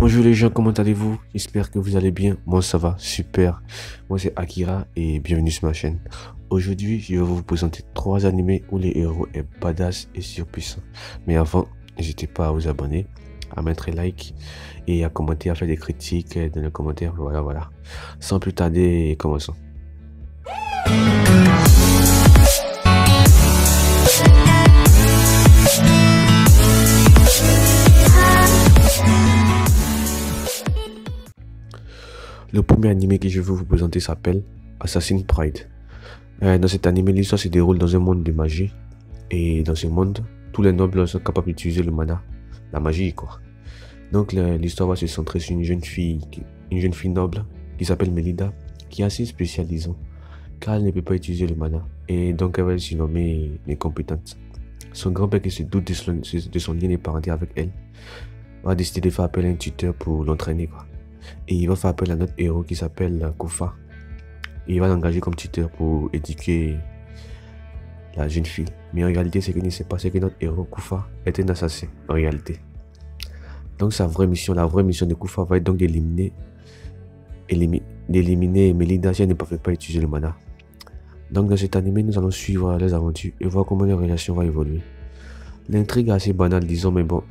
Bonjour les gens, comment allez-vous? J'espère que vous allez bien. Moi ça va, super. Moi c'est Akira et bienvenue sur ma chaîne. Aujourd'hui, je vais vous présenter 3 animés où les héros est badass et surpuissant. Mais avant, n'hésitez pas à vous abonner, à mettre un like et à commenter, à faire des critiques dans les commentaires. Voilà. Sans plus tarder, commençons. Le premier animé que je veux vous présenter s'appelle Assassin's Pride. Dans cet animé, l'histoire se déroule dans un monde de magie. Et dans ce monde, tous les nobles sont capables d'utiliser le mana, la magie quoi. Donc l'histoire va se centrer sur une jeune fille noble qui s'appelle Melida, qui est assez spécialisante car elle ne peut pas utiliser le mana. Et donc elle va être surnommée l'incompétente. Son grand-père qui se doute de son lien de parenté avec elle va décider de faire appel à un tuteur pour l'entraîner quoi. Et il va faire appel à notre héros qui s'appelle Kufa. Et il va l'engager comme tuteur pour éduquer la jeune fille. Mais en réalité, ce qu'il ne sait pas, c'est que notre héros Kufa est un assassin, en réalité. Donc la vraie mission de Kufa va être donc d'éliminer Melida si elle ne parvient pas à utiliser le mana. Donc dans cet animé, nous allons suivre les aventures et voir comment les relations vont évoluer. L'intrigue est assez banale, disons, mais bon,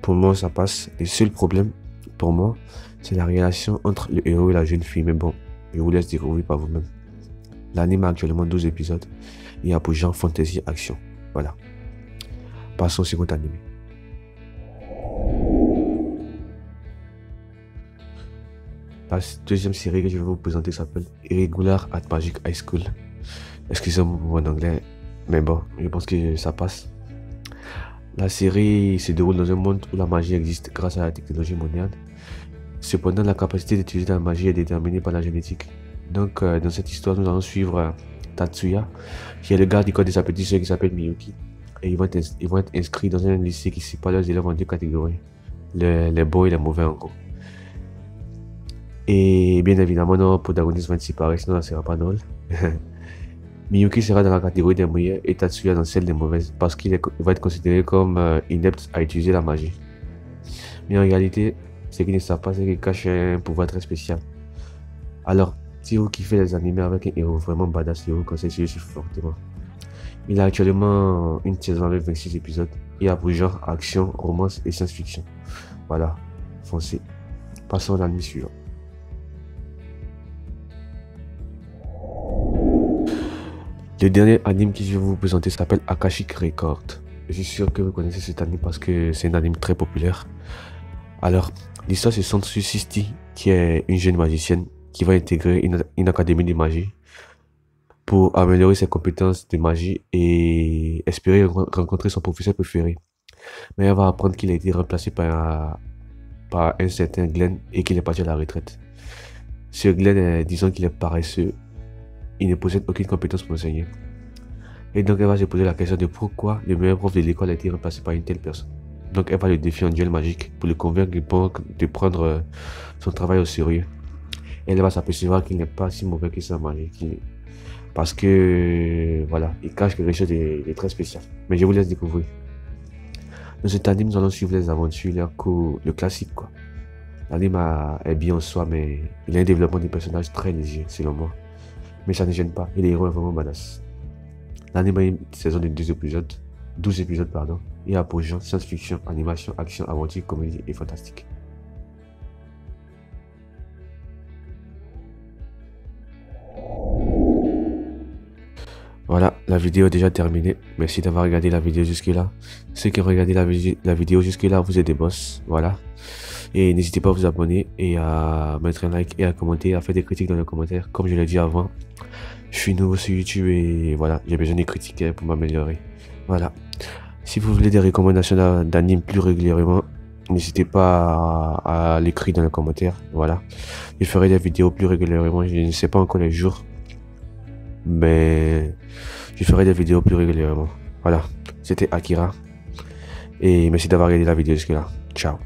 pour moi ça passe. Le seul problème, pour moi, c'est la relation entre le héros et la jeune fille, mais bon, je vous laisse découvrir par vous-même. L'anime a actuellement 12 épisodes et a pour genre fantasy action. Voilà. Passons au second animé. La deuxième série que je vais vous présenter s'appelle Irregular at Magic High School. Excusez-moi pour mon anglais, mais bon, je pense que ça passe. La série se déroule dans un monde où la magie existe grâce à la technologie moderne. Cependant, la capacité d'utiliser la magie est déterminée par la génétique. Donc, dans cette histoire, nous allons suivre Tatsuya, qui est le gars du corps de sa petite soeur qui s'appelle Miyuki. Et ils vont être inscrits dans un lycée qui sépare leurs élèves en deux catégories. Les bons et les mauvais en gros. Et bien évidemment, nos protagonistes vont être séparés, sinon ça ne sera pas drôle. Miyuki sera dans la catégorie des meilleurs et Tatsuya dans celle des mauvaises parce qu'il va être considéré comme inepte à utiliser la magie. Mais en réalité, ce qu'il ne savent pas, c'est qu'il cache un pouvoir très spécial. Alors, si vous kiffez les animés avec un héros vraiment badass, je vous conseille celui-ci fortement. Il a actuellement une saison avec 26 épisodes et a pour genre action, romance et science-fiction. Voilà, foncez. Passons à l'anime suivant. Le dernier anime que je vais vous présenter s'appelle Akashic Record. Je suis sûr que vous connaissez cet anime parce que c'est un anime très populaire. Alors, l'histoire se centre sur Sisti, qui est une jeune magicienne qui va intégrer une académie de magie pour améliorer ses compétences de magie et espérer rencontrer son professeur préféré. Mais elle va apprendre qu'il a été remplacé par un certain Glenn et qu'il est parti à la retraite. Ce Glenn, disons qu'il est paresseux, il ne possède aucune compétence pour enseigner. Et donc elle va se poser la question de pourquoi le meilleur prof de l'école a été remplacé par une telle personne. Donc elle va le défier en duel magique pour le convaincre de prendre son travail au sérieux. Elle va s'apercevoir qu'il n'est pas si mauvais que ça en magie. Parce que voilà, il cache quelque chose de très spécial. Mais je vous laisse découvrir. Dans cet anime, nous allons suivre les aventures, le classique quoi. L'anime est bien en soi, mais il a un développement de personnages très léger selon moi. Mais ça ne gêne pas, et les héros est vraiment badass. L'anime a une saison de 12 épisodes pardon, et a pour genre science-fiction, animation, action, aventure, comédie et fantastique. Voilà, la vidéo est déjà terminée. Merci d'avoir regardé la vidéo jusque là. Ceux qui ont regardé la vidéo jusque là, vous êtes des boss. Voilà. Et n'hésitez pas à vous abonner et à mettre un like et à commenter, à faire des critiques dans les commentaires. Comme je l'ai dit avant, je suis nouveau sur YouTube et voilà, j'ai besoin de critiquer pour m'améliorer. Voilà. Si vous voulez des recommandations d'animes plus régulièrement, n'hésitez pas à l'écrire dans les commentaires. Voilà. Je ferai des vidéos plus régulièrement. Je ne sais pas encore les jours, mais je ferai des vidéos plus régulièrement. Voilà. C'était Akira. Et merci d'avoir regardé la vidéo jusque là. Ciao.